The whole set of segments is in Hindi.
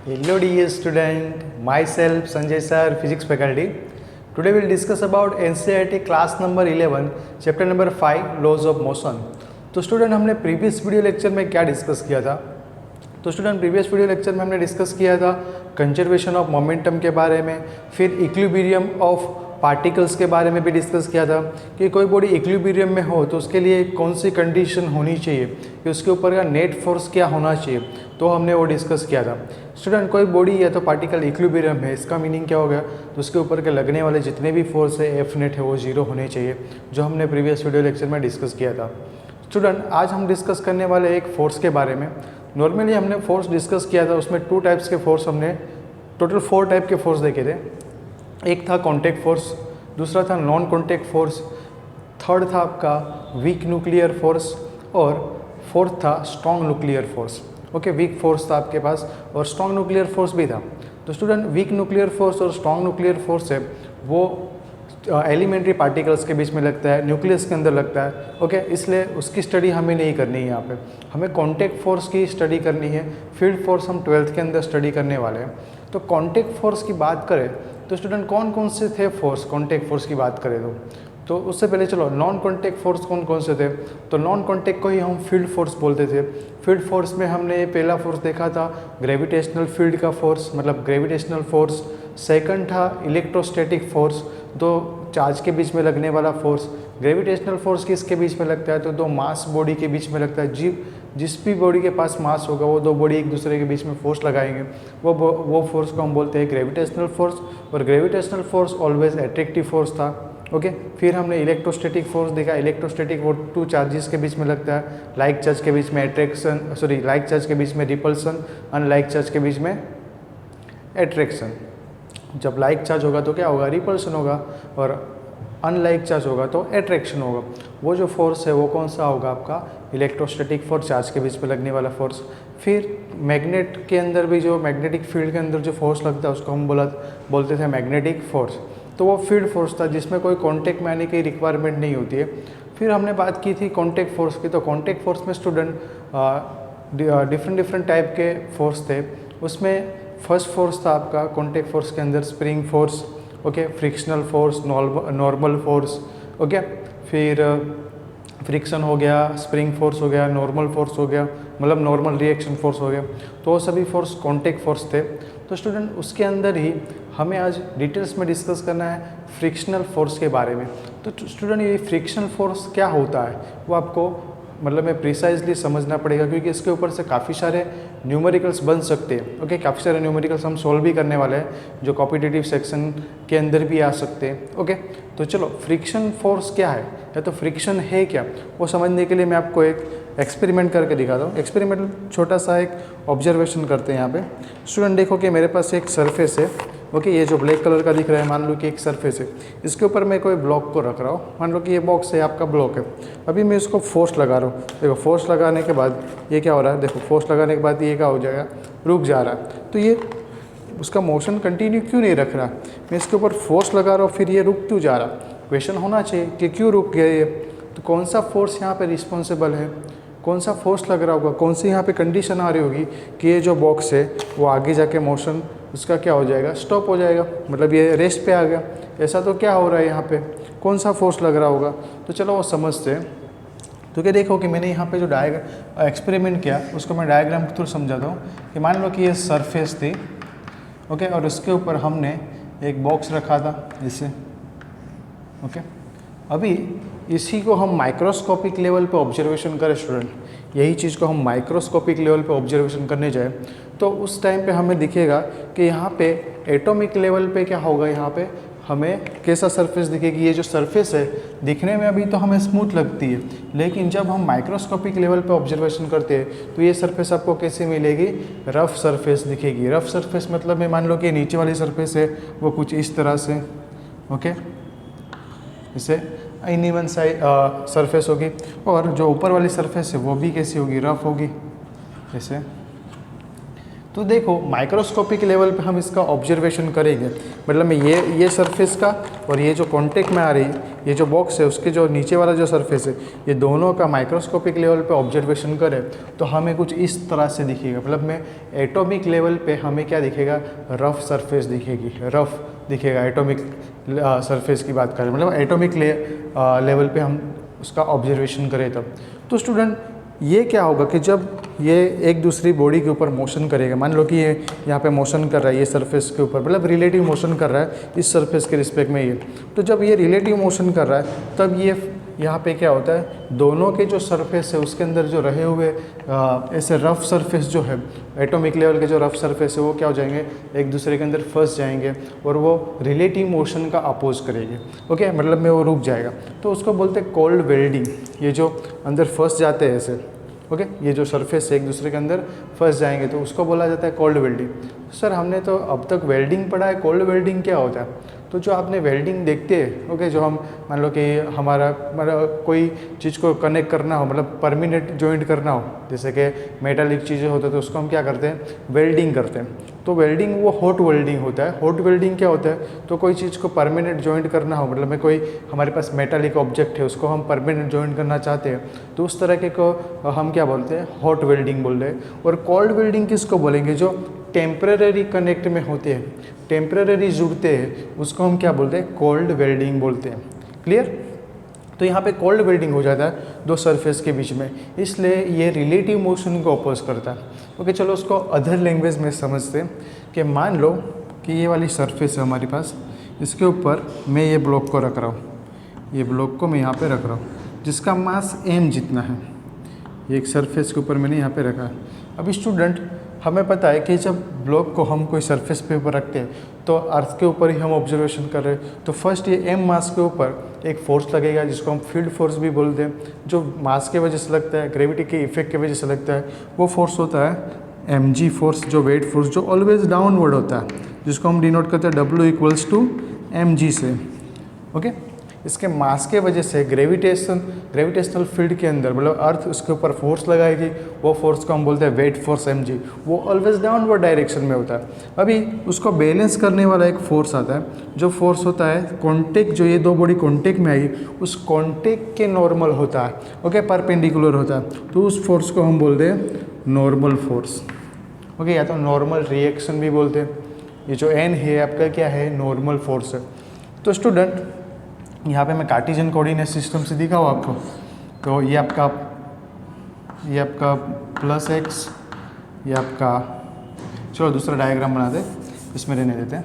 Hello dear student, myself Sanjay sir, physics faculty. Today we'll discuss about NCERT class number 11, chapter number 5, laws of motion. तो स्टूडेंट हमने प्रीवियस वीडियो लेक्चर में क्या डिस्कस किया था? तो स्टूडेंट प्रीवियस वीडियो लेक्चर में हमने डिस्कस किया था कंजर्वेशन ऑफ मोमेंटम के बारे में, फिर इक्विलिब्रियम ऑफ पार्टिकल्स के बारे में भी डिस्कस किया था कि कोई बॉडी इक्विलिब्रियम में हो तो उसके लिए कौन सी कंडीशन होनी चाहिए कि उसके ऊपर का नेट फोर्स क्या होना चाहिए, तो हमने वो डिस्कस किया था। स्टूडेंट कोई बॉडी या तो पार्टिकल इक्विलिब्रियम है, इसका मीनिंग क्या हो गया, तो उसके ऊपर के लगने वाले जितने भी फोर्स है एफ नेट है वो जीरो होने चाहिए, जो हमने प्रीवियस वीडियो लेक्चर में डिस्कस किया था। स्टूडेंट आज हम डिस्कस करने वाले एक फोर्स के बारे में। नॉर्मली हमने फोर्स डिस्कस किया था, उसमें 2 टाइप्स के फोर्स हमने टोटल 4 टाइप के फोर्स देखे थे। एक था कॉन्टैक्ट फोर्स, दूसरा था नॉन कॉन्टैक्ट फोर्स, थर्ड था आपका वीक न्यूक्लियर फोर्स और फोर्थ था strong nuclear force. Okay, weak force था आपके पास और स्ट्रॉन्ग न्यूक्लियर फोर्स भी था। तो स्टूडेंट वीक न्यूक्लियर फोर्स और स्ट्रॉन्ग न्यूक्लियर फोर्स है वो एलिमेंट्री पार्टिकल्स के बीच में लगता है, न्यूक्लियस के अंदर लगता है। ओके, इसलिए उसकी स्टडी हमें नहीं करनी है यहाँ पे, हमें कॉन्टैक्ट फोर्स की स्टडी करनी है। फील्ड फोर्स हम 12th के अंदर स्टडी करने वाले हैं। तो कॉन्टैक्ट फोर्स की बात करें तो स्टूडेंट कौन कौन से थे फोर्स, कॉन्टैक्ट फोर्स की बात करें तो उससे पहले चलो नॉन कॉन्टैक्ट फोर्स कौन कौन से थे। तो नॉन कॉन्टैक्ट को ही हम फील्ड फोर्स बोलते थे। फील्ड फोर्स में हमने पहला फोर्स देखा था ग्रेविटेशनल फील्ड का फोर्स, मतलब ग्रेविटेशनल फोर्स। सेकंड था इलेक्ट्रोस्टैटिक फोर्स, दो चार्ज के बीच में लगने वाला फोर्स। ग्रेविटेशनल फोर्स किसके बीच में लगता है, तो दो मास बॉडी के बीच में लगता है। जिस भी बॉडी के पास मास होगा वो दो बॉडी एक दूसरे के बीच में फोर्स लगाएंगे, वो फोर्स को हम बोलते हैं ग्रेविटेशनल फोर्स। और gravitational force always attractive force था। ओके, फिर हमने इलेक्ट्रोस्टैटिक फोर्स देखा। इलेक्ट्रोस्टैटिक वो 2 चार्जेस के बीच में लगता है, लाइक चार्ज के बीच में अट्रैक्शन, लाइक चार्ज के बीच में रिपल्सन, अनलाइक चार्ज के बीच में अट्रैक्शन। जब लाइक चार्ज होगा तो क्या होगा, रिपल्सन होगा, और अनलाइक चार्ज होगा तो अट्रैक्शन होगा। वो जो फोर्स है वो कौन सा होगा, आपका इलेक्ट्रोस्टैटिक फोर्स, चार्ज के बीच में लगने वाला फोर्स। फिर मैग्नेट के अंदर भी जो मैग्नेटिक फील्ड के अंदर जो फोर्स लगता है उसको हम बोलते थे मैग्नेटिक फोर्स। तो वो फील्ड फोर्स था जिसमें कोई कॉन्टैक्ट में आने की रिक्वायरमेंट नहीं होती है। फिर हमने बात की थी कॉन्टैक्ट फोर्स की। तो कॉन्टैक्ट फोर्स में स्टूडेंट डिफरेंट टाइप के फोर्स थे। उसमें फर्स्ट फोर्स था आपका कॉन्टैक्ट फोर्स के अंदर spring force, okay, frictional force, normal force, okay, फिर फ्रिक्शन हो गया, स्प्रिंग फोर्स हो गया, नॉर्मल फोर्स हो गया, मतलब नॉर्मल रिएक्शन फोर्स हो गया। तो वो सभी फोर्स कॉन्टैक्ट फोर्स थे। तो स्टूडेंट उसके अंदर ही हमें आज डिटेल्स में डिस्कस करना है फ्रिक्शनल फोर्स के बारे में। तो स्टूडेंट ये फ्रिक्शनल फोर्स क्या होता है वो आपको मतलब में प्रिसाइजली समझना पड़ेगा, क्योंकि इसके ऊपर से काफ़ी सारे न्यूमेरिकल्स बन सकते हैं। ओके, काफ़ी सारे न्यूमेरिकल्स हम सॉल्व भी करने वाले हैं जो कॉम्पिटिटिव सेक्शन के अंदर भी आ सकते हैं। ओके, तो चलो फ्रिक्शन फोर्स क्या है या तो फ्रिक्शन है क्या, वो समझने के लिए मैं आपको एक एक्सपेरिमेंट करके दिखाता हूँ। एक्सपेरिमेंट छोटा सा एक ऑब्जर्वेशन करते हैं यहाँ पे। स्टूडेंट देखो कि मेरे पास एक सरफेस है। ओके, ये जो ब्लैक कलर का दिख रहा है मान लो कि एक सरफेस है, इसके ऊपर मैं कोई ब्लॉक को रख रहा हूँ। मान लो कि ये बॉक्स है, आपका ब्लॉक है। अभी मैं इसको फोर्स लगा रहा हूँ। देखो फोर्स लगाने के बाद ये क्या हो रहा है, देखो फोर्स लगाने के बाद ये क्या हो जाएगा, रुक जा रहा है। तो ये उसका मोशन कंटिन्यू क्यों नहीं रख रहा, मैं इसके ऊपर फोर्स लगा रहा हूँ फिर ये रुक क्यों जा रहा। क्वेश्चन होना चाहिए कि क्यों रुक गया ये, तो कौन सा फोर्स यहाँ पर रिस्पॉन्सिबल है, कौन सा फोर्स लग रहा होगा, कौन सी यहाँ पे कंडीशन आ रही होगी कि ये जो बॉक्स है वो आगे जाके मोशन उसका क्या हो जाएगा, स्टॉप हो जाएगा, मतलब ये रेस्ट पे आ गया। ऐसा तो क्या हो रहा है यहाँ पे, कौन सा फोर्स लग रहा होगा। तो चलो वो समझते हैं। तो क्या देखो कि मैंने यहाँ पे जो एक्सपेरिमेंट किया उसको मैं डायग्राम के थ्रू समझाता हूँ कि मान लो कि ये सरफेस थी, ओके, और उसके ऊपर हमने एक बॉक्स रखा था इसे, ओके। अभी इसी को हम माइक्रोस्कोपिक लेवल पे ऑब्जर्वेशन करें स्टूडेंट, यही चीज़ को हम माइक्रोस्कोपिक लेवल पे ऑब्जर्वेशन करने जाए तो उस टाइम पे हमें दिखेगा कि यहाँ पे एटॉमिक लेवल पे क्या होगा, यहाँ पे हमें कैसा सरफेस दिखेगी। ये जो सरफेस है दिखने में अभी तो हमें स्मूथ लगती है, लेकिन जब हम माइक्रोस्कोपिक लेवल पे ऑब्जर्वेशन करते हैं तो ये सरफेस आपको कैसे मिलेगी, रफ सरफेस दिखेगी। रफ सरफेस मतलब मैं मान लो कि नीचे वाली सरफेस है वो कुछ इस तरह से, ओके, इसे अनइवन सरफेस होगी, और जो ऊपर वाली सरफेस है वो भी कैसी होगी, रफ होगी ऐसे। तो देखो माइक्रोस्कोपिक लेवल पे हम इसका ऑब्जर्वेशन करेंगे, मतलब में ये सरफेस का और ये जो कॉन्टेक्ट में आ रही ये जो बॉक्स है उसके जो नीचे वाला जो सरफेस है ये दोनों का माइक्रोस्कोपिक लेवल पे ऑब्जर्वेशन करें तो हमें कुछ इस तरह से दिखेगा। मतलब में एटॉमिक लेवल पे हमें क्या दिखेगा, रफ सरफेस दिखेगी, रफ दिखेगा एटॉमिक सरफेस की बात करें, मतलब एटॉमिक लेवल पे हम उसका ऑब्जर्वेशन करें तब। तो स्टूडेंट ये क्या होगा कि जब ये एक दूसरी बॉडी के ऊपर मोशन करेगा, मान लो कि ये यहाँ पे मोशन कर रहा है ये सरफेस के ऊपर, मतलब रिलेटिव मोशन कर रहा है इस सरफेस के रिस्पेक्ट में ये, तो जब ये रिलेटिव मोशन कर रहा है तब ये यहाँ पे क्या होता है, दोनों के जो सरफेस है उसके अंदर जो रहे हुए ऐसे रफ सरफेस जो है एटॉमिक लेवल के जो रफ सरफेस है वो क्या हो जाएंगे, एक दूसरे के अंदर फंस जाएंगे और वो रिलेटिव मोशन का अपोज करेंगे। ओके, मतलब में वो रुक जाएगा, तो उसको बोलते हैं कोल्ड वेल्डिंग। ये जो अंदर फंस जाते हैं ऐसे, ओके, ये जो सरफेस है एक दूसरे के अंदर फंस जाएंगे तो उसको बोला जाता है कोल्ड वेल्डिंग। सर हमने तो अब तक वेल्डिंग पढ़ा है, कोल्ड वेल्डिंग क्या होता है? तो जो आपने वेल्डिंग देखते हैं, ओके, जो हम मान लो कि हमारा मतलब कोई चीज़ को कनेक्ट करना हो, मतलब परमानेंट जॉइंट करना हो, जैसे कि मेटालिक चीज़ें होते हैं तो उसको हम क्या करते हैं, वेल्डिंग करते हैं। तो वेल्डिंग वो हॉट वेल्डिंग होता है। हॉट वेल्डिंग क्या होता है, तो कोई चीज़ को परमानेंट जॉइंट करना हो, मतलब में कोई हमारे पास मेटालिक ऑब्जेक्ट है उसको हम परमानेंट जॉइंट करना चाहते हैं तो उस तरह के को हम क्या बोलते हैं, हॉट वेल्डिंग बोल रहे हैं। और कोल्ड वेल्डिंग किसको बोलेंगे, जो टेम्परेरी कनेक्ट में होते हैं, टेम्परेरी जुड़ते हैं, उसको हम क्या बोलते हैं, कोल्ड वेल्डिंग बोलते हैं। क्लियर? तो यहाँ पे कोल्ड वेल्डिंग हो जाता है दो सरफेस के बीच में, इसलिए ये रिलेटिव मोशन को अपोज करता है। ओके, चलो उसको अदर लैंग्वेज में समझते हैं कि मान लो कि ये वाली सरफेस है हमारे पास, इसके ऊपर मैं ये ब्लॉक को रख रहा हूँ, ये ब्लॉक को मैं यहाँ पे रख रहा हूँ जिसका मास m जितना है, ये एक सरफेस के ऊपर मैंने यहाँ पे रखा है। अभी स्टूडेंट हमें पता है कि जब ब्लॉक को हम कोई सरफेस पे ऊपर रखते हैं तो अर्थ के ऊपर ही हम ऑब्जर्वेशन कर रहे हैं, तो फर्स्ट ये m मास के ऊपर एक फोर्स लगेगा जिसको हम फील्ड फोर्स भी बोलते हैं, जो मास के वजह से लगता है, ग्रेविटी के इफेक्ट की वजह से लगता है। वो फोर्स होता है mg फोर्स, जो वेट फोर्स जो ऑलवेज डाउनवर्ड होता है, जिसको हम डिनोट करते हैं W = mg से। ओके, इसके मास के वजह से ग्रेविटेशनल फील्ड के अंदर, मतलब अर्थ उसके ऊपर फोर्स लगाएगी, वो फोर्स को हम बोलते हैं वेट फोर्स mg, वो ऑलवेज डाउनवर्ड डायरेक्शन में होता है। अभी उसको बैलेंस करने वाला एक फोर्स आता है, जो फोर्स होता है कॉन्टेक्ट, जो ये दो बॉडी कॉन्टेक्ट में आई उस कॉन्टेक्ट के नॉर्मल होता है, ओके, परपेंडिकुलर होता है, तो उस फोर्स को हम बोलते हैं नॉर्मल फोर्स। ओके, या तो नॉर्मल रिएक्शन भी बोलते हैं। ये जो n है आपका क्या है, नॉर्मल फोर्स है। तो स्टूडेंट यहाँ पे मैं कार्टेशियन कोऑर्डिनेट सिस्टम से दिखाऊँ आपको, तो ये आपका +x, ये आपका, चलो दूसरा डायग्राम बना दे, इसमें रहने देते हैं।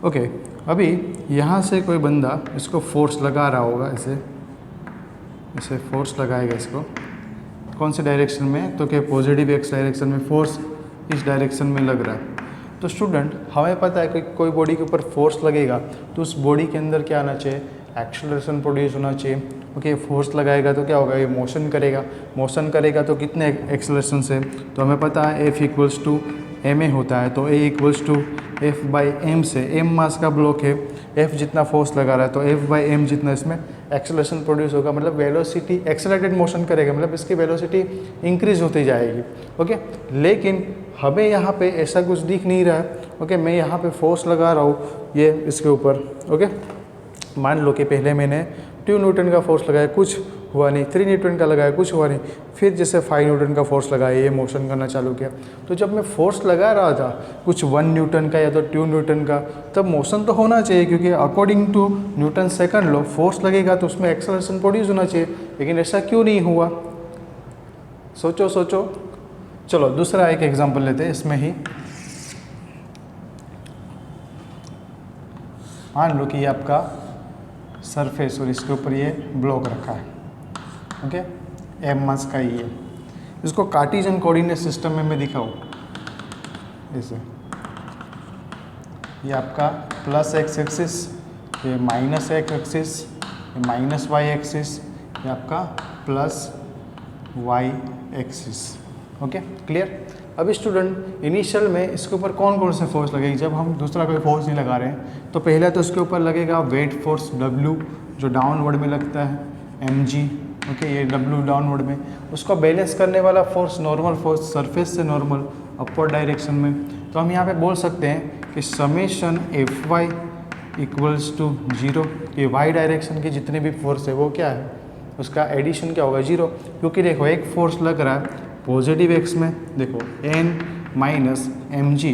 ओके, अभी यहाँ से कोई बंदा इसको फोर्स लगा रहा होगा, ऐसे फोर्स लगाएगा इसको, कौन से डायरेक्शन में, तो क्या पॉजिटिव x डायरेक्शन में फोर्स इस डायरेक्शन में लग रहा है। तो स्टूडेंट हमें पता है कि कोई बॉडी के ऊपर फोर्स लगेगा तो उस बॉडी के अंदर क्या आना चाहिए, एक्सेलरेशन प्रोड्यूस होना चाहिए। ओके, फोर्स लगाएगा तो क्या होगा, ये मोशन करेगा तो कितने एक्सेलरेशन से, तो हमें पता है F = ma होता है, तो A = F/m से, m मास का ब्लॉक है, F जितना फोर्स लगा रहा है तो F/m जितना इसमें एक्सेलरेशन प्रोड्यूस होगा, मतलब वेलोसिटी एक्सेलरेटेड मोशन करेगा, मतलब इसकी वेलोसिटी इंक्रीज होती जाएगी। ओके, लेकिन हमें यहाँ पे ऐसा कुछ दिख नहीं रहा है। ओके, मैं यहाँ पे फोर्स लगा रहा हूँ ये इसके ऊपर। ओके, मान लो कि पहले मैंने 2 न्यूटन का फोर्स लगाया, कुछ हुआ नहीं, 3 न्यूटन का लगाया, कुछ हुआ नहीं, फिर जैसे 5 न्यूटन का फोर्स लगाया, ये मोशन करना चालू किया। तो जब मैं फोर्स लगा रहा था कुछ 1 न्यूटन का या तो 2 न्यूटन का, तब मोशन तो होना चाहिए, क्योंकि according to Newton second law force लगेगा तो उसमें एक्सेलरेशन प्रोड्यूस होना चाहिए, लेकिन ऐसा क्यों नहीं हुआ, सोचो। चलो दूसरा एक एग्जाम्पल लेते हैं इसमें ही। मान लो कि ये आपका सरफेस और इसके ऊपर ये ब्लॉक रखा है, ओके, m मास का ही है। इसको कार्टेशियन कोऑर्डिनेट सिस्टम में मैं दिखाऊँ, ऐसे ये आपका +x एक्सिस, ये -x एक्सिस, ये -y एक्सिस, ये आपका +y एक्सिस। Okay, clear? अभी स्टूडेंट इनिशियल में इसके ऊपर कौन से फोर्स लगेगी, जब हम दूसरा कोई फोर्स नहीं लगा रहे हैं, तो पहले तो इसके ऊपर लगेगा वेट फोर्स W, जो डाउनवर्ड में लगता है, mg, ओके, ये W डाउनवर्ड में, उसको बैलेंस करने वाला फोर्स नॉर्मल फोर्स सरफेस से नॉर्मल अपवर्ड डायरेक्शन में। तो हम यहाँ पे बोल सकते हैं कि समेशन Fy इक्वल्स टू 0, ये वाई डायरेक्शन के जितने भी फोर्स है वो क्या है, उसका एडिशन क्या होगा 0, क्योंकि देखो एक फोर्स लग रहा है पॉजिटिव एक्स में, देखो n minus m g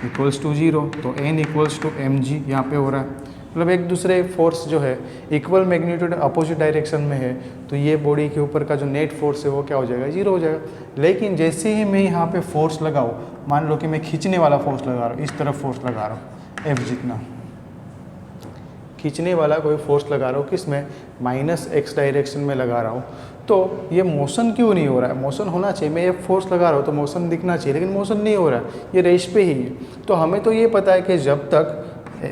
equals to 0, तो n equals to m g यहाँ पर हो रहा है, मतलब एक दूसरे फोर्स जो है इक्वल मैग्नीट्यूड अपोजिट डायरेक्शन में है, तो ये बॉडी के ऊपर का जो नेट फोर्स है वो क्या हो जाएगा 0 हो जाएगा। लेकिन जैसे ही मैं यहाँ पे फोर्स लगाऊँ, मान लो कि मैं खींचने वाला फोर्स लगा रहा हूँ, इस तरफ फोर्स लगा रहा हूँ F जितना, खींचने वाला कोई फोर्स लगा रहा हूँ किस में, -x डायरेक्शन में लगा रहा हूँ, तो ये मोशन क्यों नहीं हो रहा है, मोशन होना चाहिए, मैं ये फोर्स लगा रहा हूँ तो मोशन दिखना चाहिए, लेकिन मोशन नहीं हो रहा है, ये रेस्ट पे ही है। तो हमें तो ये पता है कि जब तक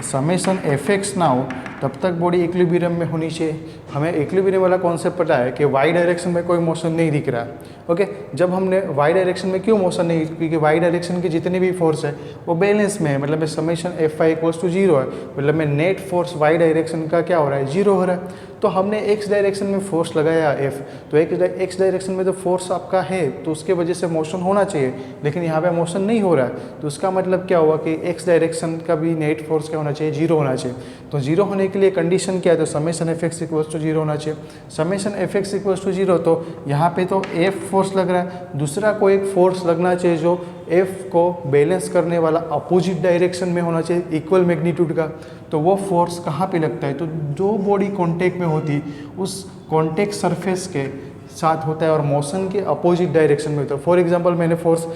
समेशन Fx ना हो तब तक बॉडी इक्विलिब्रियम में होनी चाहिए। हमें इक्विलिब्रियम वाला कॉन्सेप्ट पता है कि वाई डायरेक्शन में कोई मोशन नहीं दिख रहा है। ओके, जब हमने वाई डायरेक्शन में क्यों मोशन नहीं, क्योंकि वाई डायरेक्शन के जितने भी फोर्स है वो बैलेंस में है, मतलब समेशन Fy इक्वल्स टू 0 है, मतलब में नेट फोर्स वाई डायरेक्शन का क्या हो रहा है 0 हो रहा है। तो हमने एक्स डायरेक्शन में फोर्स लगाया F, तो एक्स डायरेक्शन में तो फोर्स आपका है तो उसके वजह से मोशन होना चाहिए, लेकिन यहाँ पे मोशन नहीं हो रहा है, तो उसका मतलब क्या हुआ कि एक्स डायरेक्शन का भी नेट फोर्स क्या होना चाहिए 0 होना चाहिए। तो 0 होने के लिए कंडीशन क्या है, तो समेशन Fx इक्वल्स टू 0 होना चाहिए। समेशन Fx इक्वल्स टू 0, तो यहाँ पे तो F फोर्स लग रहा है, दूसरा कोई एक फोर्स लगना चाहिए जो F को बैलेंस करने वाला अपोजिट डायरेक्शन में होना चाहिए, इक्वल मैग्नीट्यूड का। तो वो फोर्स कहाँ पे लगता है, तो जो बॉडी कॉन्टेक्ट में होती उस कॉन्टेक्ट सरफेस के साथ होता है और मोशन के अपोजिट डायरेक्शन में होता है। फॉर एग्जांपल मैंने फोर्स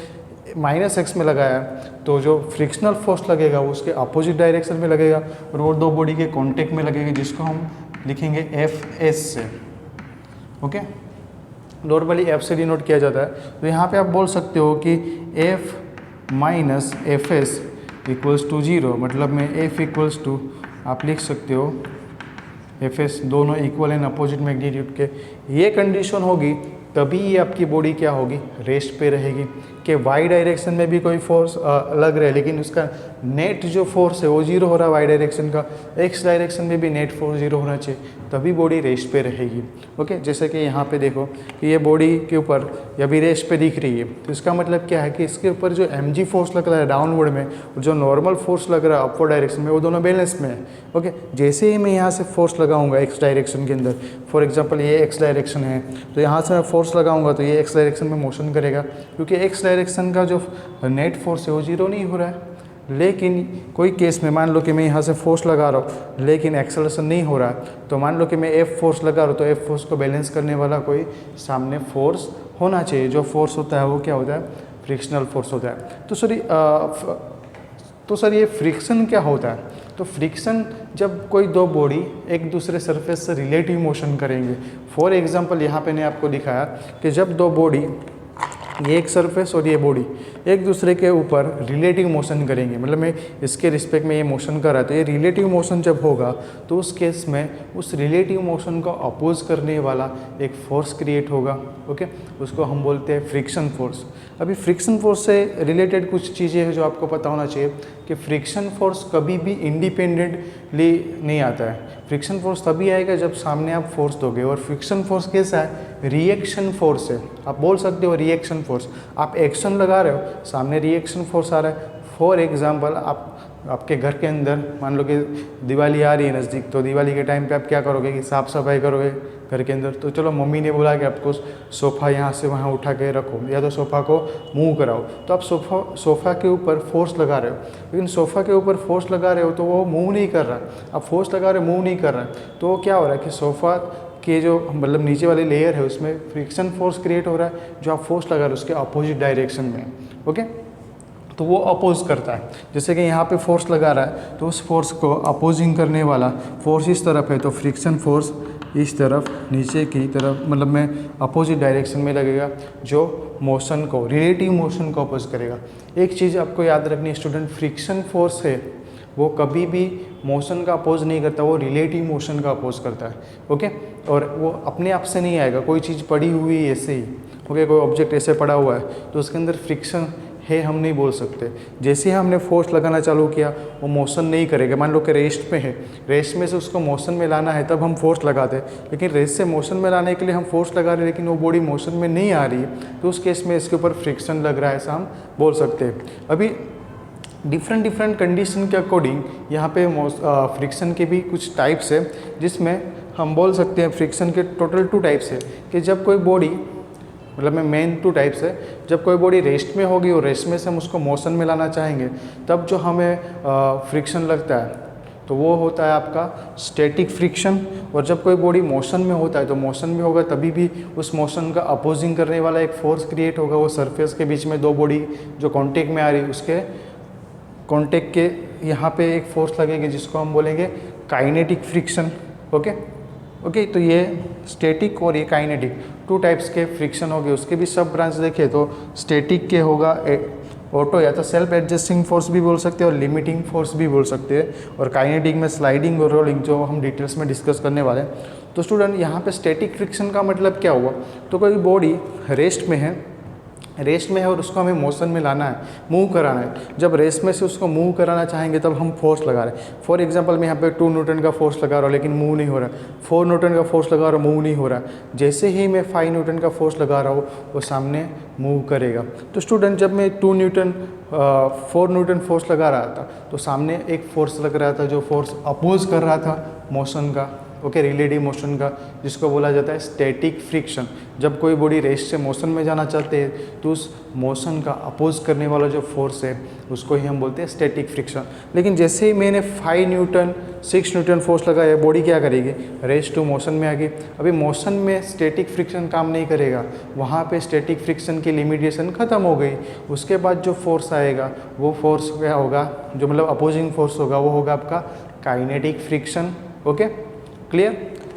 -x में लगाया, तो जो फ्रिक्शनल फोर्स लगेगा वो उसके अपोजिट डायरेक्शन में लगेगा और वो दो बॉडी के कॉन्टेक्ट में लगेगा, जिसको हम लिखेंगे Fs से। ओके, नॉर्मली F से डिनोट किया जाता है। तो यहाँ पे आप बोल सकते हो कि F minus Fs equals to 0, मतलब में F इक्वल्स टू आप लिख सकते हो Fs, दोनों इक्वल एंड अपोजिट मैग्नीट्यूड के। ये कंडीशन होगी तभी ये आपकी बॉडी क्या होगी, रेस्ट पे रहेगी, कि वाई डायरेक्शन में भी कोई फोर्स लग रहा है लेकिन उसका नेट जो फोर्स है वो 0 हो रहा है वाई डायरेक्शन का, एक्स डायरेक्शन में भी नेट फोर्स 0 होना चाहिए, तभी बॉडी रेस्ट पे रहेगी। ओके, जैसे कि यहाँ पे देखो कि ये बॉडी के ऊपर अभी रेस्ट पे दिख रही है, तो इसका मतलब क्या है कि इसके ऊपर जो mg फोर्स लग रहा है डाउनवर्ड में और जो नॉर्मल फोर्स लग रहा है अपवर्ड डायरेक्शन में, वो दोनों बैलेंस में है। ओके, जैसे ही मैं यहाँ से फोर्स लगाऊंगा एक्स डायरेक्शन के अंदर, फॉर एग्जांपल ये एक्स डायरेक्शन है, तो यहाँ से मैं फोर्स लगाऊंगा तो ये एक्स डायरेक्शन में मोशन करेगा, क्योंकि एक्स डायरेक्शन का जो नेट फोर्स है वो 0 नहीं हो रहा है। लेकिन कोई केस में मान लो कि मैं यहाँ से फोर्स लगा रहा हूँ लेकिन एक्सेलरेशन नहीं हो रहा है, तो मान लो कि मैं F फोर्स लगा रहा हूँ, तो F फोर्स को बैलेंस करने वाला कोई सामने फोर्स होना चाहिए। जो फोर्स होता है वो क्या होता है, फ्रिक्शनल फोर्स होता है। तो सर ये फ्रिक्शन क्या होता है, तो फ्रिक्शन जब कोई दो बॉडी एक दूसरे सरफेस से रिलेटिव मोशन करेंगे। फॉर एग्जांपल यहाँ पे ने आपको दिखाया कि जब दो बॉडी, ये एक सरफेस और ये बॉडी एक दूसरे के ऊपर रिलेटिव मोशन करेंगे, मतलब मैं इसके रिस्पेक्ट में ये मोशन कर रहा है, तो ये रिलेटिव मोशन जब होगा तो उस केस में उस रिलेटिव मोशन को अपोज करने वाला एक फोर्स क्रिएट होगा। ओके, उसको हम बोलते हैं फ्रिक्शन फोर्स। अभी फ्रिक्शन फोर्स से रिलेटेड कुछ चीज़ें हैं जो आपको पता होना चाहिए कि फ्रिक्शन फोर्स कभी भी इंडिपेंडेंटली नहीं आता है। फ्रिक्शन फोर्स तभी आएगा जब सामने आप फोर्स दोगे, और फ्रिक्शन फोर्स कैसा है, रिएक्शन फोर्स है। आप बोल सकते हो रिएक्शन फोर्स, आप एक्शन लगा रहे हो, सामने रिएक्शन फोर्स आ रहा है। फॉर एग्जांपल आपके घर के अंदर मान लो कि दिवाली आ रही है नज़दीक, तो दिवाली के टाइम पे आप क्या करोगे कि साफ़ सफाई करोगे घर के अंदर। तो चलो मम्मी ने बोला कि आपको सोफ़ा यहाँ से वहाँ उठा के रखो या तो सोफ़ा को मूव कराओ, तो आप सोफ़ा के ऊपर फोर्स लगा रहे हो, लेकिन सोफ़ा के ऊपर फोर्स लगा रहे हो तो वो मूव नहीं कर रहा। आप फोर्स लगा रहे हो, मूव नहीं कर रहा है, तो वो क्या हो रहा है कि सोफ़ा के जो मतलब नीचे वाली लेयर है उसमें फ्रिक्शन फोर्स क्रिएट हो रहा है, जो आप फोर्स लगा रहे हो उसके अपोजिट डायरेक्शन में। ओके, तो वो अपोज करता है। जैसे कि यहाँ पे फोर्स लगा रहा है तो उस फोर्स को अपोजिंग करने वाला फोर्स इस तरफ है, तो फ्रिक्शन फोर्स इस तरफ नीचे की तरफ मतलब में अपोजिट डायरेक्शन में लगेगा, जो मोशन को, रिलेटिव मोशन को अपोज करेगा। एक चीज़ आपको याद रखनी स्टूडेंट, फ्रिक्शन फोर्स है वो कभी भी मोशन का अपोज नहीं करता, वो रिलेटिव मोशन का अपोज करता है। ओके, और वो अपने आप से नहीं आएगा। कोई चीज़ पड़ी हुई है ऐसे ही, ओके, कोई ऑब्जेक्ट ऐसे पड़ा हुआ है तो उसके अंदर फ्रिक्शन है हम नहीं बोल सकते। जैसे ही हमने फोर्स लगाना चालू किया वो मोशन नहीं करेगा। मान लो कि रेस्ट पे है, रेस्ट में से उसको मोशन में लाना है तब हम फोर्स लगाते हैं, लेकिन रेस्ट से मोशन में लाने के लिए हम फोर्स लगा रहे हैं लेकिन वो बॉडी मोशन में नहीं आ रही है, तो उस केस में इसके ऊपर फ्रिक्शन लग रहा है, ऐसा हम बोल सकते हैं। अभी डिफरेंट कंडीशन के अकॉर्डिंग यहाँ पे फ्रिक्शन के भी कुछ टाइप्स है, जिसमें हम बोल सकते हैं फ्रिक्शन के टोटल 2 टाइप्स है कि जब कोई बॉडी, मतलब में मेन 2 टाइप्स है, जब कोई बॉडी रेस्ट में होगी और रेस्ट में से हम उसको मोशन में लाना चाहेंगे तब जो हमें फ्रिक्शन लगता है तो वो होता है आपका स्टैटिक फ्रिक्शन। और जब कोई बॉडी मोशन में होता है तो मोशन में होगा तभी भी उस मोशन का अपोजिंग करने वाला एक फोर्स क्रिएट होगा। वो सरफेस के बीच में 2 बॉडी जो कॉन्टेक्ट में आ रही है उसके कॉन्टेक्ट के यहाँ पे एक फोर्स लगेगी जिसको हम बोलेंगे काइनेटिक फ्रिक्शन। ओके, तो ये स्टैटिक और ये काइनेटिक 2 टाइप्स के फ्रिक्शन हो गए। उसके भी सब ब्रांच देखें तो स्टैटिक के होगा ऑटो या तो सेल्फ एडजस्टिंग फोर्स भी बोल सकते हैं और लिमिटिंग फोर्स भी बोल सकते हैं, और काइनेटिक में स्लाइडिंग और रोलिंग जो हम डिटेल्स में डिस्कस करने वाले हैं। तो स्टूडेंट यहाँ पे स्टैटिक फ्रिक्शन का मतलब क्या हुआ, तो कोई बॉडी रेस्ट में है और उसको हमें मोशन में लाना है, मूव कराना है। जब रेस्ट में से उसको मूव कराना चाहेंगे तब हम फोर्स लगा रहे हैं। फॉर एग्जांपल मैं यहाँ पे 2 न्यूटन का फोर्स लगा रहा हूँ लेकिन मूव नहीं हो रहा, 4 न्यूटन का फोर्स लगा रहा हूँ, मूव नहीं हो रहा। जैसे ही मैं 5 न्यूटन का फोर्स लगा रहा हूँ वो सामने मूव करेगा। तो स्टूडेंट जब मैं 4 न्यूटन फोर्स लगा रहा था तो सामने एक फोर्स लग रहा था जो फोर्स अपोज कर रहा था मोशन का, रिलेटिव मोशन का, जिसको बोला जाता है स्टैटिक फ्रिक्शन। जब कोई बॉडी रेस्ट से मोशन में जाना चाहते हैं तो उस मोशन का अपोज करने वाला जो फोर्स है उसको ही हम बोलते हैं स्टैटिक फ्रिक्शन। लेकिन जैसे ही मैंने 5 न्यूटन 6 न्यूटन फोर्स लगाया, बॉडी क्या करेगी, रेस्ट टू मोशन में आ गई। अभी मोशन में स्टैटिक फ्रिक्शन काम नहीं करेगा, वहाँ पे स्टैटिक फ्रिक्शन की लिमिटेशन ख़त्म हो गई। उसके बाद जो फोर्स आएगा वो फोर्स क्या होगा, जो मतलब अपोजिंग फोर्स होगा वो होगा आपका काइनेटिक फ्रिक्शन। क्लियर,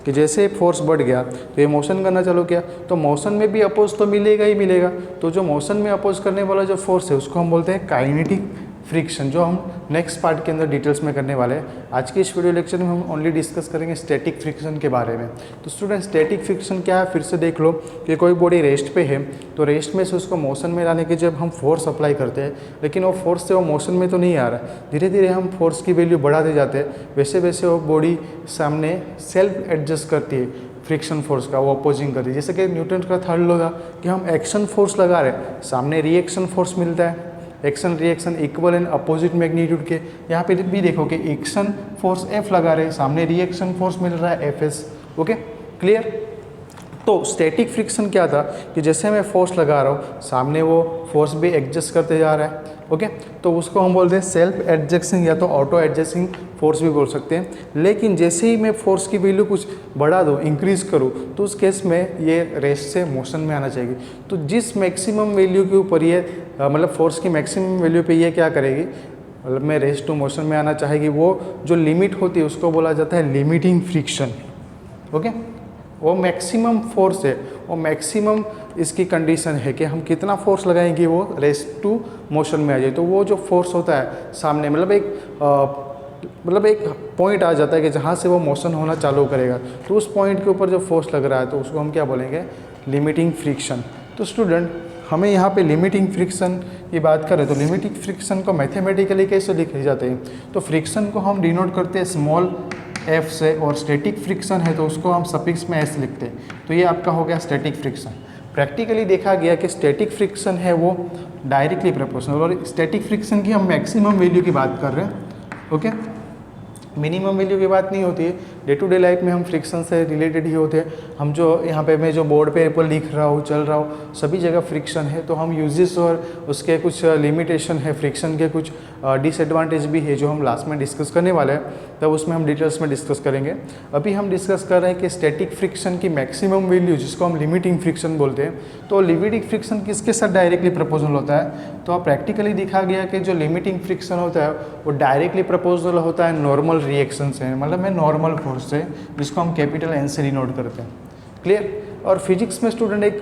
कि जैसे फोर्स बढ़ गया तो ये मोशन करना चालू किया तो मोशन में भी अपोज तो मिलेगा ही मिलेगा। तो जो मोशन में अपोज करने वाला जो फोर्स है उसको हम बोलते हैं काइनेटिक फ्रिक्शन, जो हम नेक्स्ट पार्ट के अंदर डिटेल्स में करने वाले हैं। आज के इस वीडियो लेक्चर में हम ओनली डिस्कस करेंगे स्टैटिक फ्रिक्शन के बारे में। तो स्टूडेंट स्टैटिक फ्रिक्शन क्या है, फिर से देख लो कि कोई बॉडी रेस्ट पे है तो रेस्ट में से उसको मोशन में लाने के जब हम फोर्स अप्लाई करते हैं, लेकिन वो फोर्स से वो मोशन में तो नहीं आ रहा, धीरे धीरे हम फोर्स की वैल्यू बढ़ाते जाते हैं, वैसे वैसे वो बॉडी सामने सेल्फ एडजस्ट करती है फ्रिक्शन फोर्स का, वो अपोजिंग करती है। जैसे कि न्यूटन का 3rd लॉ था कि हम एक्शन फोर्स लगा रहे हैं, सामने रिएक्शन फोर्स मिलता है, action reaction equal and opposite magnitude के। यहाँ पे भी देखो कि एक्शन फोर्स F लगा रहे हैं, सामने रिएक्शन फोर्स मिल रहा है Fs। क्लियर। तो स्टैटिक फ्रिक्शन क्या था कि जैसे मैं फोर्स लगा रहा हूँ सामने वो फोर्स भी एडजस्ट करते जा रहा है। तो उसको हम बोलते हैं सेल्फ एडजस्टिंग या तो ऑटो एडजस्टिंग फोर्स भी बोल सकते हैं। लेकिन जैसे ही मैं फोर्स की वैल्यू कुछ बढ़ा दूँ, इंक्रीज करूँ, तो उस केस में ये रेस्ट से मोशन में आना चाहिए। तो जिस मैक्सिमम वैल्यू के ऊपर ये मतलब फोर्स की मैक्सिमम वैल्यू पे ये क्या करेगी, मतलब मैं रेस्ट टू मोशन में आना चाहेगी, वो जो लिमिट होती है उसको बोला जाता है लिमिटिंग फ्रिक्शन। वो मैक्सिमम फोर्स है, वो मैक्सिमम इसकी कंडीशन है कि हम कितना फोर्स लगाएंगे वो रेस्ट टू मोशन में आ जाए। तो वो जो फोर्स होता है सामने, मतलब एक पॉइंट आ जाता है कि जहाँ से वो मोशन होना चालू करेगा, तो उस पॉइंट के ऊपर जो फोर्स लग रहा है तो उसको हम क्या बोलेंगे, लिमिटिंग फ्रिक्शन। तो स्टूडेंट हमें यहाँ पे लिमिटिंग फ्रिक्शन की बात करें तो लिमिटिंग फ्रिक्शन को मैथमेटिकली कैसे लिखे जाते हैं, तो फ्रिक्शन को हम डिनोट करते हैं स्मॉल f से, और स्टैटिक फ्रिक्शन है तो उसको हम सफिक्स में s लिखते हैं। तो ये आपका हो गया स्टैटिक फ्रिक्शन। प्रैक्टिकली देखा गया कि स्टैटिक फ्रिक्शन है वो डायरेक्टली प्रोपोर्शनल, और स्टैटिक फ्रिक्शन की हम मैक्सिमम वैल्यू की बात कर रहे हैं। मिनिमम वैल्यू की बात नहीं होती है। डे टू डे लाइफ में हम फ्रिक्शन से रिलेटेड ही होते हैं। हम जो यहाँ पे मैं जो बोर्ड पे ऊपर लिख रहा हूँ, चल रहा हूँ, सभी जगह फ्रिक्शन है। तो हम यूजेस और उसके कुछ लिमिटेशन है, फ्रिक्शन के कुछ डिसएडवांटेज भी है जो हम लास्ट में डिस्कस करने वाले हैं, तब उसमें हम डिटेल्स में डिस्कस करेंगे। अभी हम डिस्कस कर रहे हैं कि स्टैटिक फ्रिक्शन की मैक्सिमम वैल्यू जिसको हम लिमिटिंग फ्रिक्शन बोलते हैं, तो लिमिटिंग फ्रिक्शन किसके साथ डायरेक्टली प्रपोजल होता है, तो प्रैक्टिकली दिखा गया कि जो लिमिटिंग फ्रिक्शन होता है वो डायरेक्टली प्रपोजल होता है नॉर्मल रिएक्शन से, मतलब मैं नॉर्मल फोर्स से, जिसको हम कैपिटल N से डिनोट करते हैं। क्लियर। और फिजिक्स में स्टूडेंट एक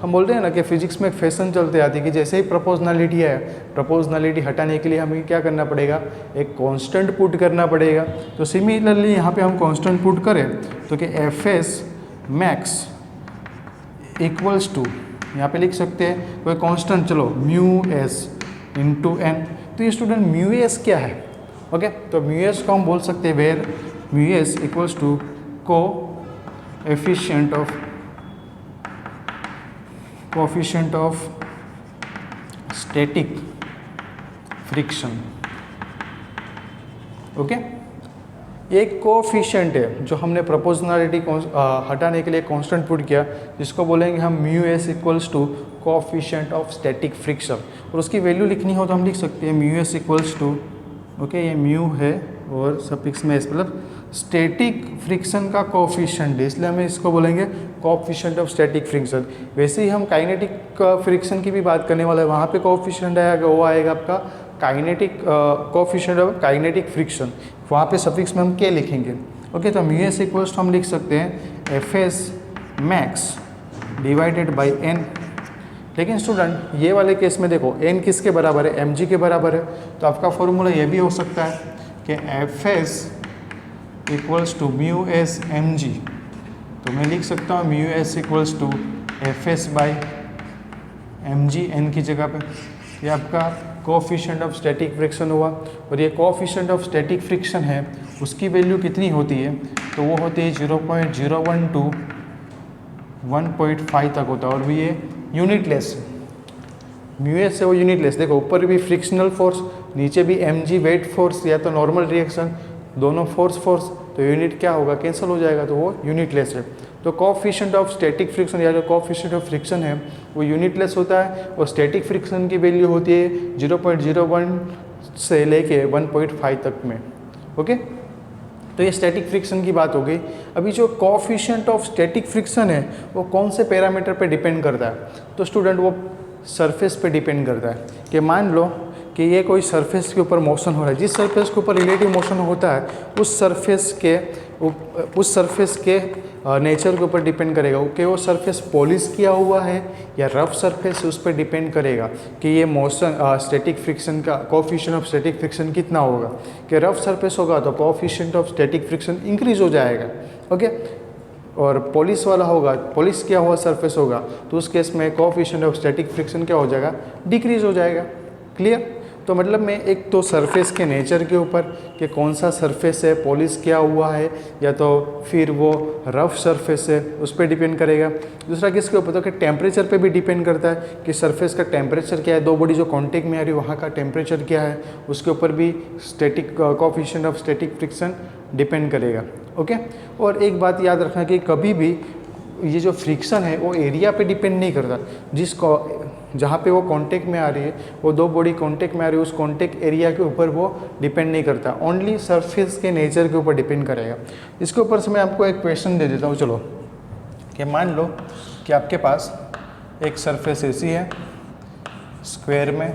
हम बोलते हैं ना कि फिजिक्स में एक फैशन चलते आती है कि जैसे ही प्रोपोर्शनलिटी है, प्रोपोर्शनलिटी हटाने के लिए हमें क्या करना पड़ेगा, एक कांस्टेंट पुट करना पड़ेगा। तो सिमिलरली यहाँ पे हम कांस्टेंट पुट करें तो कि Fs मैक्स इक्वल्स टू यहाँ पे लिख सकते हैं कोई कांस्टेंट, चलो म्यू एस इंटू एन। तो ये स्टूडेंट म्यू एस क्या है? ओके, तो म्यू एस को हम बोल सकते हैं where mu s equals to coefficient of static friction. Okay, एक कोएफिशिएंट है जो हमने प्रोपोर्शनलिटी हटाने के लिए कांस्टेंट पुट किया, जिसको बोलेंगे हम mu s equals to coefficient of static friction. और उसकी वैल्यू लिखनी हो तो हम लिख सकते हैं mu s equals to, okay ये म्यू है और सफिक्स में एस, मतलब स्टैटिक फ्रिक्शन का कोएफिशिएंट है, इसलिए हमें इसको बोलेंगे कोएफिशिएंट ऑफ स्टैटिक फ्रिक्शन। वैसे ही हम काइनेटिक फ्रिक्शन की भी बात करने वाले हैं, वहाँ पे कोएफिशिएंट आएगा, वो आएगा आपका kinetic coefficient of kinetic friction, वहाँ पे सफिक्स में हम के लिखेंगे। ओके, तो म्यू एस इक्वल्स टू हम लिख सकते हैं f s max divided by n. लेकिन स्टूडेंट ये वाले केस में देखो एन किसके बराबर है? एम जी के बराबर है। तो आपका फॉर्मूला ये भी हो सकता है कि f s equals to mu s m g. तो मैं लिख सकता हूँ mu s equals to f s by m g n की जगह पे। ये आपका कोएफिशिएंट ऑफ स्टैटिक फ्रिक्शन हुआ। और ये कोएफिशिएंट ऑफ स्टैटिक फ्रिक्शन है, उसकी वैल्यू कितनी होती है? तो वो होती है 0.01 टू 1.5 तक होता है, और भी ये यूनिटलेस है। म्यू एस है वो यूनिटलेस। देखो ऊपर भी फ्रिक्शनल फोर्स, नीचे भी एम जी वेट फोर्स या तो नॉर्मल रिएक्शन, दोनों फोर्स, तो यूनिट क्या होगा? कैंसिल हो जाएगा, तो वो यूनिटलेस है। तो कोएफिशिएंट ऑफ स्टैटिक फ्रिक्शन या जो कोएफिशिएंट ऑफ फ्रिक्शन है वो यूनिटलेस होता है, और स्टैटिक फ्रिक्शन की वैल्यू होती है 0.01 से लेके 1.5 तक में। ओके, तो ये स्टैटिक फ्रिक्शन की बात हो गई। अभी जो कोएफिशिएंट ऑफ स्टैटिक फ्रिक्शन है वो कौन से पैरामीटर पे डिपेंड करता है? तो स्टूडेंट वो सरफेस पे डिपेंड करता है। कि मान लो कि ये कोई सरफेस के ऊपर मोशन हो रहा है, जिस सरफेस के ऊपर रिलेटिव मोशन होता है उस सरफेस के नेचर के ऊपर डिपेंड करेगा कि वो सरफेस पॉलिश किया हुआ है या रफ सरफेस, उस पर डिपेंड करेगा कि ये मोशन स्टैटिक फ्रिक्शन का कोएफिशिएंट ऑफ स्टैटिक फ्रिक्शन कितना होगा। कि रफ सरफेस होगा तो coefficient of static friction increase हो जाएगा। ओके, और पॉलिश वाला होगा, पॉलिश किया हुआ सरफेस होगा, तो उस केस में कोएफिशिएंट ऑफ स्टैटिक फ्रिक्शन क्या हो जाएगा? डिक्रीज हो जाएगा। क्लियर? तो मतलब मैं एक तो सरफेस के नेचर के ऊपर कि कौन सा सरफेस है, पॉलिश किया हुआ है या तो फिर वो रफ सरफेस है, उस पर डिपेंड करेगा। दूसरा किसके ऊपर? तो कि टेम्परेचर पे भी डिपेंड करता है कि सरफेस का टेम्परेचर क्या है, दो बॉडी जो कांटेक्ट में आ रही है वहाँ का टेम्परेचर क्या है, उसके ऊपर भी static coefficient of static friction depend करेगा। ओके, और एक बात याद रखना कि कभी भी ये जो फ्रिक्शन है वो एरिया पे डिपेंड नहीं करता। जहाँ पे वो कांटेक्ट में आ रही है, वो दो बॉडी कांटेक्ट में आ रही है, उस कांटेक्ट एरिया के ऊपर वो डिपेंड नहीं करता, ओनली सरफेस के नेचर के ऊपर डिपेंड करेगा। इसके ऊपर से मैं आपको एक क्वेश्चन दे देता हूँ। चलो, कि मान लो कि आपके पास एक सरफेस ऐसी है स्क्वायर में,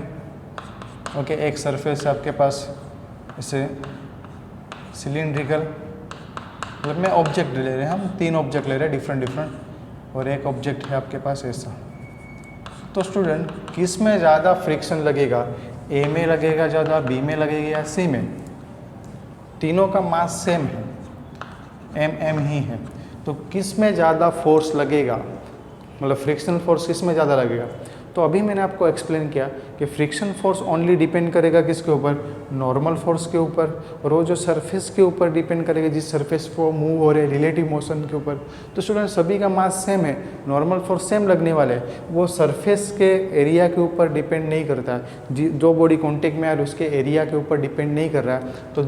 ओके, एक सरफेस है आपके पास इसे सिलिंड्रिकल, मतलब मैं ऑब्जेक्ट ले रहे हैं, हम 3 ऑब्जेक्ट ले रहे हैं डिफरेंट, और एक ऑब्जेक्ट है आपके पास ऐसा। तो स्टूडेंट किस में ज़्यादा फ्रिक्शन लगेगा? ए में लगेगा ज़्यादा, बी में लगेगा या सी में? तीनों का मास सेम है, एम ही है, तो किस में ज़्यादा फोर्स लगेगा, मतलब फ्रिक्शनल फोर्स किस में ज़्यादा लगेगा? तो अभी मैंने आपको एक्सप्लेन किया कि फ्रिक्शन फोर्स ओनली डिपेंड करेगा किसके ऊपर? नॉर्मल फोर्स के ऊपर, और वो जो सरफेस के ऊपर डिपेंड करेगा जिस सरफेस पर मूव हो रहे रिलेटिव मोशन के ऊपर। तो स्टूडेंट सभी का मास सेम है, नॉर्मल फोर्स सेम लगने वाले हैं, वो सरफेस के एरिया के ऊपर डिपेंड नहीं करता है। जो बॉडी कॉन्टेक्ट में आ रही है उसके एरिया के ऊपर डिपेंड नहीं कर रहा है। तो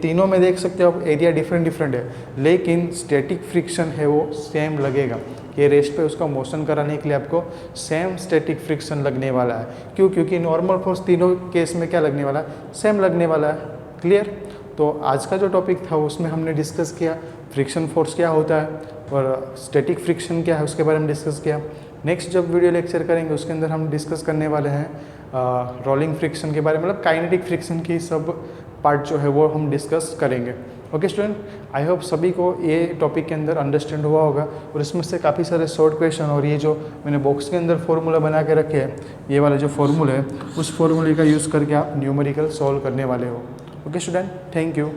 तीनों में देख सकते हो आप एरिया डिफरेंट है, लेकिन स्टैटिक फ्रिक्शन है वो सेम लगेगा। ये रेस्ट पे उसका मोशन कराने के लिए आपको सेम स्टैटिक फ्रिक्शन लगने वाला है। क्यों? क्योंकि नॉर्मल फोर्स तीनों केस में क्या लगने वाला है? सेम लगने वाला है। क्लियर? तो आज का जो टॉपिक था उसमें हमने डिस्कस किया फ्रिक्शन फोर्स क्या होता है और स्टैटिक फ्रिक्शन क्या है, उसके बारे में डिस्कस किया। नेक्स्ट जब वीडियो लेक्चर करेंगे उसके अंदर हम डिस्कस करने वाले हैं रोलिंग फ्रिक्शन के बारे में, मतलब काइनेटिक फ्रिक्शन की सब पार्ट जो है वो हम डिस्कस करेंगे। ओके स्टूडेंट, आई होप सभी को ये टॉपिक के अंदर अंडरस्टैंड हुआ होगा, और इसमें से काफ़ी सारे शॉर्ट क्वेश्चन और ये जो मैंने बॉक्स के अंदर फॉर्मूला बना के रखे हैं, ये वाला जो फॉर्मूला है उस फॉर्मूले का यूज़ करके आप न्यूमेरिकल सॉल्व करने वाले हो। Okay student, thank you.